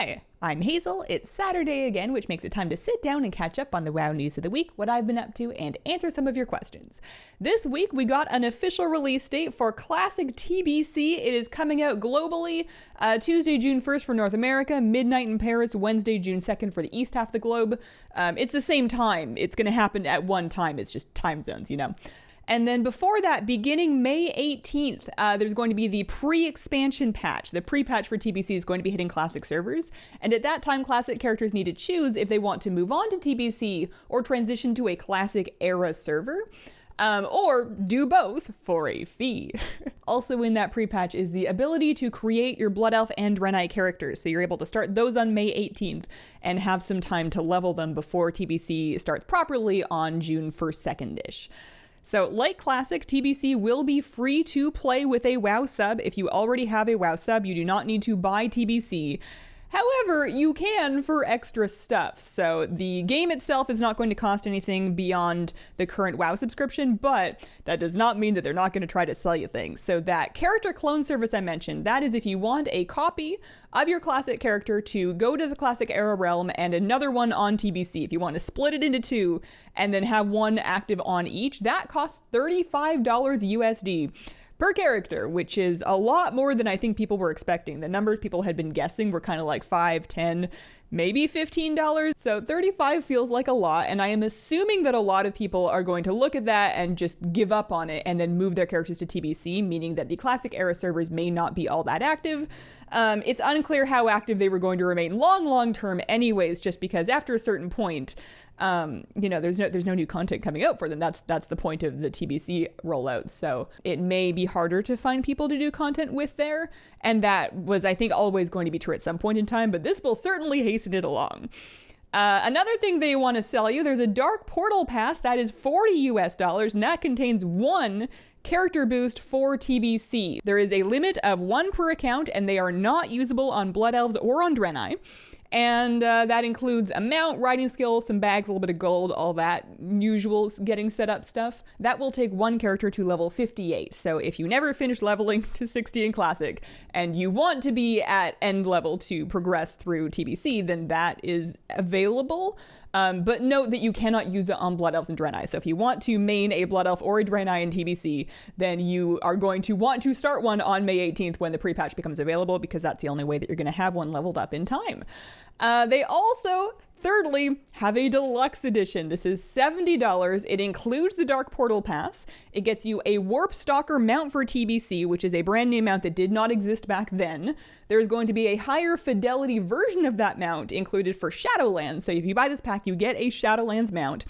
Hi, I'm Hazel. It's Saturday again, which makes it time to sit down and catch up on the WoW news of the week, what I've been up to, and answer some of your questions. This week, we got an official release date for Classic TBC. It is coming out globally Tuesday, June 1st for North America, midnight in Paris, Wednesday, June 2nd for the east half of the globe. It's the same time. It's going to happen at one time. It's just time zones, you know. And then before that, beginning May 18th, there's going to be the pre-expansion patch. The pre-patch for TBC is going to be hitting Classic servers. And at that time, Classic characters need to choose if they want to move on to TBC or transition to a Classic era server. Or do both for a fee. Also in that pre-patch is the ability to create your Blood Elf and Draenei characters. So you're able to start those on May 18th and have some time to level them before TBC starts properly on June 1st, 2nd-ish. So, like Classic, TBC will be free to play with a WoW sub. If you already have a WoW sub, you do not need to buy TBC. However, you can for extra stuff. So the game itself is not going to cost anything beyond the current WoW subscription, but that does not mean that they're not going to try to sell you things. So that character clone service I mentioned, that is if you want a copy of your Classic character to go to the Classic era realm and another one on TBC. If you want to split it into two and then have one active on each, that costs $35 USD. Per character, which is a lot more than I think people were expecting. The numbers people had been guessing were kind of like $5, $10, maybe $15. So $35 feels like a lot, and I am assuming that a lot of people are going to look at that and just give up on it and then move their characters to TBC, meaning that the Classic era servers may not be all that active. It's unclear how active they were going to remain long term anyways, just because after a certain point, there's no new content coming out for them. That's the point of the TBC rollout. So it may be harder to find people to do content with there. And that was, I think, always going to be true at some point in time, but this will certainly hasten it along. Another thing they want to sell you, there's a Dark Portal Pass that is $40 US, and that contains one character boost for TBC. There is a limit of one per account, and they are not usable on Blood Elves or on Draenei. And that includes a mount, riding skills, some bags, a little bit of gold, all that usual getting set up stuff. That will take one character to level 58. So if you never finish leveling to 60 in Classic and you want to be at end level to progress through TBC, then that is available. But note that you cannot use it on Blood Elves and Draenei. So if you want to main a Blood Elf or a Draenei in TBC, then you are going to want to start one on May 18th when the pre-patch becomes available, because that's the only way that you're going to have one leveled up in time. They also, thirdly, have a Deluxe Edition. This is $70. It includes the Dark Portal Pass. It gets you a Warp Stalker mount for TBC, which is a brand new mount that did not exist back then. There's going to be a higher fidelity version of that mount included for Shadowlands. So if you buy this pack, you get a Shadowlands mount.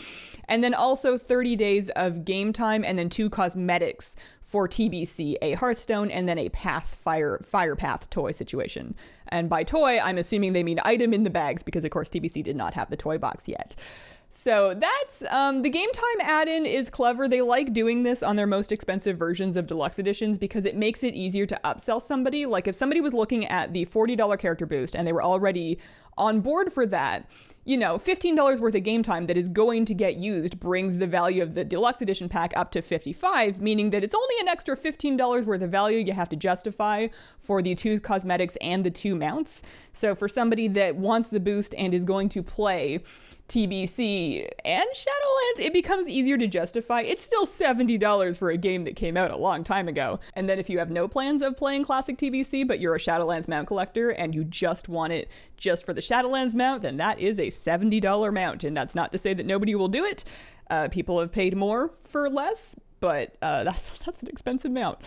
And then also 30 days of game time and then 2 cosmetics for TBC, a Hearthstone and then a Fire Path toy situation. And by toy, I'm assuming they mean item in the bags, because of course TBC did not have the toy box yet. So that's, the game time add-in is clever. They like doing this on their most expensive versions of Deluxe Editions because it makes it easier to upsell somebody. Like if somebody was looking at the $40 character boost and they were already on board for that, $15 worth of game time that is going to get used brings the value of the Deluxe Edition pack up to $55, meaning that it's only an extra $15 worth of value you have to justify for the 2 cosmetics and the 2 mounts. So for somebody that wants the boost and is going to play TBC and Shadowlands, it becomes easier to justify. It's still $70 for a game that came out a long time ago. And then if you have no plans of playing Classic TBC, but you're a Shadowlands mount collector and you just want it just for the Shadowlands mount, then that is a $70 mount. And that's not to say that nobody will do it. People have paid more for less, but that's an expensive mount.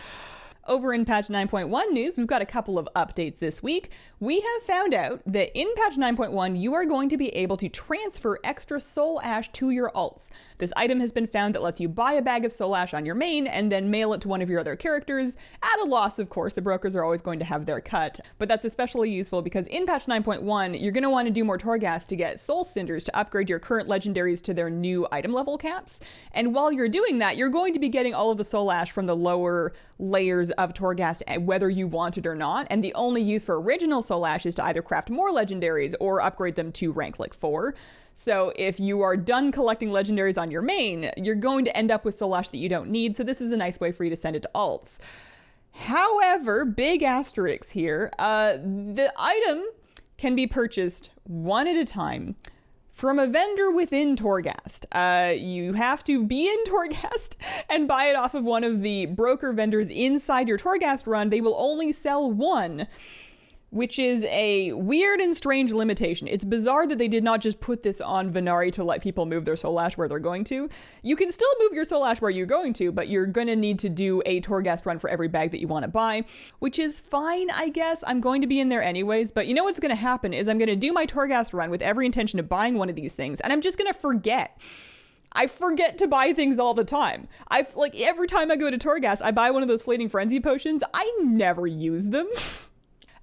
Over in patch 9.1 news, we've got a couple of updates this week. We have found out that in patch 9.1, you are going to be able to transfer extra soul ash to your alts. This item has been found that lets you buy a bag of soul ash on your main and then mail it to one of your other characters. At a loss, of course, the brokers are always going to have their cut, but that's especially useful because in patch 9.1, you're going to want to do more Torghast to get soul cinders to upgrade your current legendaries to their new item level caps. And while you're doing that, you're going to be getting all of the soul ash from the lower layers of Torghast, whether you want it or not, and the only use for original soul ash is to either craft more legendaries or upgrade them to rank like 4. So if you are done collecting legendaries on your main, you're going to end up with soul ash that you don't need, so this is a nice way for you to send it to alts. However, big asterisks here, the item can be purchased one at a time from a vendor within Torghast. You have to be in Torghast and buy it off of one of the broker vendors inside your Torghast run. They will only sell one, which is a weird and strange limitation. It's bizarre that they did not just put this on Venari to let people move their soul ash where they're going to. You can still move your soul ash where you're going to, but you're going to need to do a Torghast run for every bag that you want to buy, which is fine, I guess. I'm going to be in there anyways, but you know what's going to happen is I'm going to do my Torghast run with every intention of buying one of these things, and I'm just going to forget. I forget to buy things all the time. Every time I go to Torghast, I buy one of those Fleeting Frenzy potions. I never use them.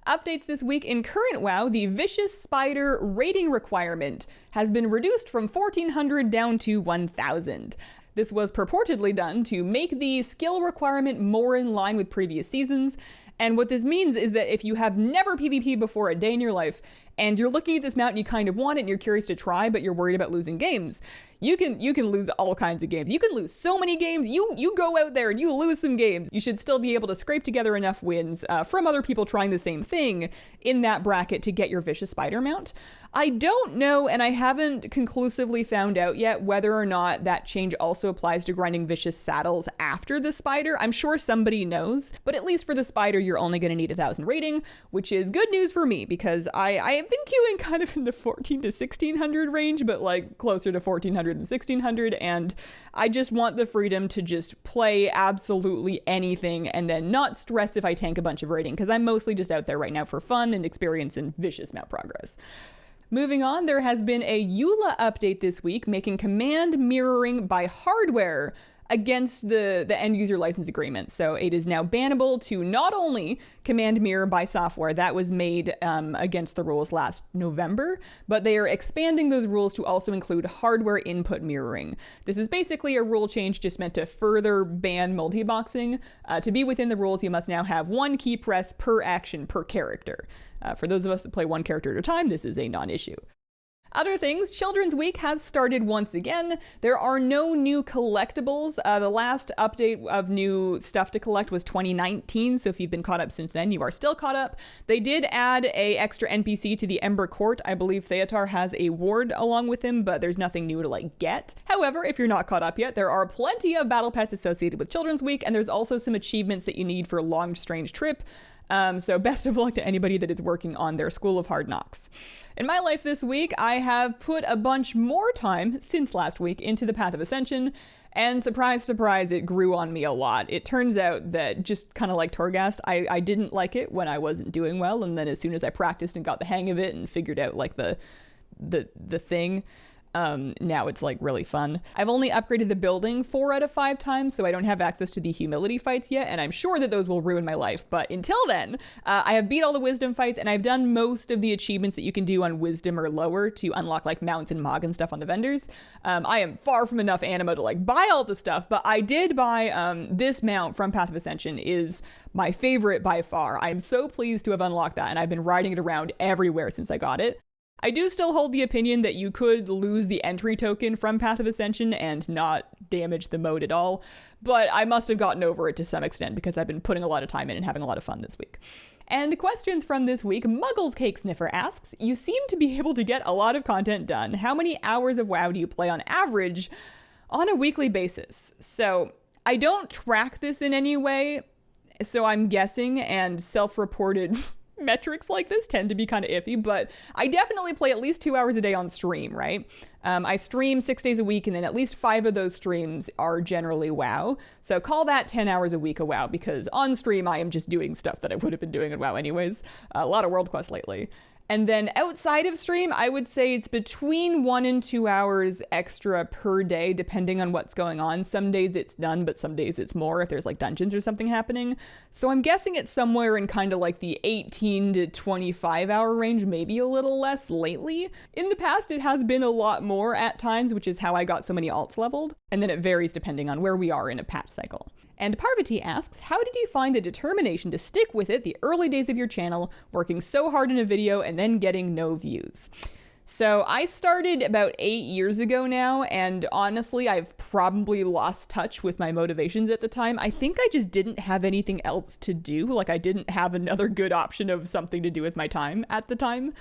Updates this week in current WoW, the Vicious Spider rating requirement has been reduced from 1,400 down to 1,000. This was purportedly done to make the skill requirement more in line with previous seasons, and what this means is that if you have never PvP'd before a day in your life, and you're looking at this mount and you kind of want it and you're curious to try, but you're worried about losing games, you can lose all kinds of games. You can lose so many games. You go out there and you lose some games. You should still be able to scrape together enough wins from other people trying the same thing in that bracket to get your Vicious Spider mount. I don't know, and I haven't conclusively found out yet whether or not that change also applies to grinding Vicious Saddles after the Spider. I'm sure somebody knows, but at least for the Spider, you're only going to need 1,000 rating, which is good news for me because I have been queuing kind of in the 1,400 to 1,600 range, but like closer to 1,400 and 1,600, and I just want the freedom to just play absolutely anything and then not stress if I tank a bunch of rating, because I'm mostly just out there right now for fun and experience and vicious mount progress. Moving on, there has been a EULA update this week making command mirroring by hardware against the end user license agreement. So it is now bannable to not only command mirror by software, that was made against the rules last November, but they are expanding those rules to also include hardware input mirroring. This is basically a rule change just meant to further ban multiboxing. To be within the rules, you must now have one key press per action per character. For those of us that play one character at a time, this is a non-issue. Other things, Children's Week has started once again. There are no new collectibles. The last update of new stuff to collect was 2019, so if you've been caught up since then, you are still caught up. They did add a extra NPC to the Ember Court. I believe Theatar has a ward along with him, but there's nothing new to get. However, if you're not caught up yet, there are plenty of battle pets associated with Children's Week, and there's also some achievements that you need for Long Strange Trip. So best of luck to anybody that is working on their School of Hard Knocks. In my life this week, I have put a bunch more time since last week into the Path of Ascension, and surprise, surprise, it grew on me a lot. It turns out that just kind of like Torghast, I didn't like it when I wasn't doing well, and then as soon as I practiced and got the hang of it and figured out the thing, now it's really fun. I've only upgraded the building 4 out of 5 times, so I don't have access to the humility fights yet, and I'm sure that those will ruin my life. But until then, I have beat all the wisdom fights, and I've done most of the achievements that you can do on wisdom or lower to unlock mounts and Mog and stuff on the vendors. I am far from enough animo to buy all the stuff, but I did buy this mount from Path of Ascension is my favorite by far. I'm so pleased to have unlocked that, and I've been riding it around everywhere since I got it. I do still hold the opinion that you could lose the entry token from Path of Ascension and not damage the mode at all, but I must have gotten over it to some extent because I've been putting a lot of time in and having a lot of fun this week. And questions from this week, Muggles Cake Sniffer asks, you seem to be able to get a lot of content done. How many hours of WoW do you play on average on a weekly basis? So I don't track this in any way, so I'm guessing, and self-reported metrics like this tend to be kind of iffy, but I definitely play at least 2 hours a day on stream, right? I stream 6 days a week, and then at least 5 of those streams are generally WoW. So call that 10 hours a week of WoW, because on stream I am just doing stuff that I would have been doing in WoW anyways. A lot of World Quest lately. And then outside of stream, I would say it's between 1 and 2 hours extra per day, depending on what's going on. Some days it's none, but some days it's more if there's dungeons or something happening. So I'm guessing it's somewhere in kind of the 18 to 25 hour range, maybe a little less lately. In the past, it has been a lot more at times, which is how I got so many alts leveled. And then it varies depending on where we are in a patch cycle. And Parvati asks, how did you find the determination to stick with it the early days of your channel, working so hard in a video and then getting no views? So I started about 8 years ago now, and honestly, I've probably lost touch with my motivations at the time. I think I just didn't have anything else to do. I didn't have another good option of something to do with my time at the time.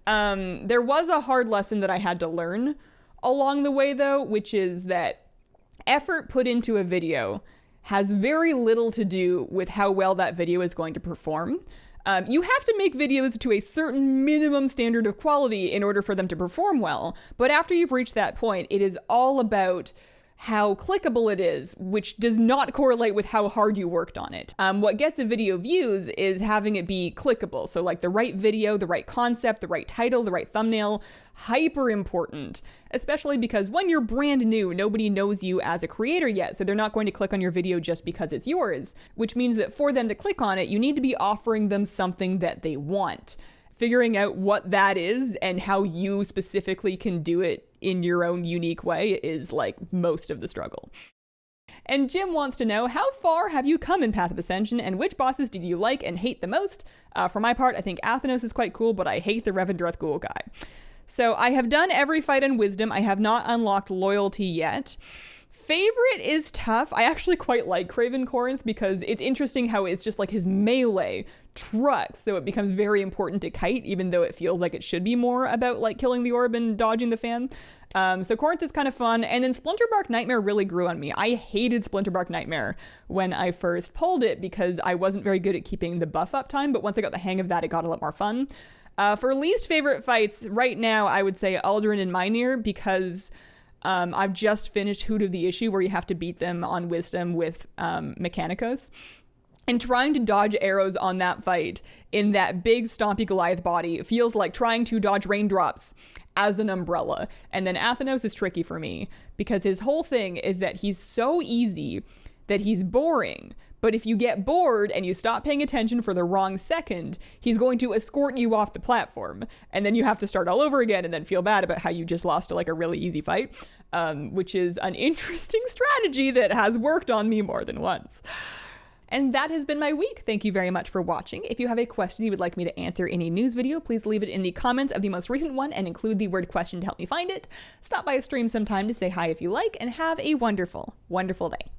There was a hard lesson that I had to learn along the way, though, which is that effort put into a video has very little to do with how well that video is going to perform. You have to make videos to a certain minimum standard of quality in order for them to perform well, but after you've reached that point, it is all about how clickable it is, which does not correlate with how hard you worked on it. What gets a video views is having it be clickable. So like the right video, the right concept, the right title, the right thumbnail, hyper important, especially because when you're brand new, nobody knows you as a creator yet. So they're not going to click on your video just because it's yours, which means that for them to click on it, you need to be offering them something that they want. Figuring out what that is and how you specifically can do it in your own unique way is like most of the struggle. And Jim wants to know, how far have you come in Path of Ascension and which bosses did you like and hate the most? For my part, I think Athenos is quite cool, but I hate the Revendreth Ghoul guy. So I have done every fight in Wisdom. I have not unlocked Loyalty yet. Favorite is tough. I actually quite like Craven Corinth because it's interesting how it's just like his melee trucks, so it becomes very important to kite, even though it feels like it should be more about like killing the orb and dodging the fan. So Corinth is kind of fun, and then Splinterbark Nightmare really grew on me. I hated Splinterbark Nightmare when I first pulled it because I wasn't very good at keeping the buff up time, but once I got the hang of that, it got a lot more fun. For least favorite fights, right now I would say Aldrin and Meinir because I've just finished Hoot of the Issue where you have to beat them on Wisdom with Mechanicos. And trying to dodge arrows on that fight in that big stompy Goliath body feels like trying to dodge raindrops as an umbrella. And then Athenos is tricky for me because his whole thing is that he's so easy that he's boring. But if you get bored and you stop paying attention for the wrong second, he's going to escort you off the platform. And then you have to start all over again and then feel bad about how you just lost to like a really easy fight, which is an interesting strategy that has worked on me more than once. And that has been my week. Thank you very much for watching. If you have a question you would like me to answer in a news video, please leave it in the comments of the most recent one and include the word question to help me find it. Stop by a stream sometime to say hi if you like, and have a wonderful, wonderful day.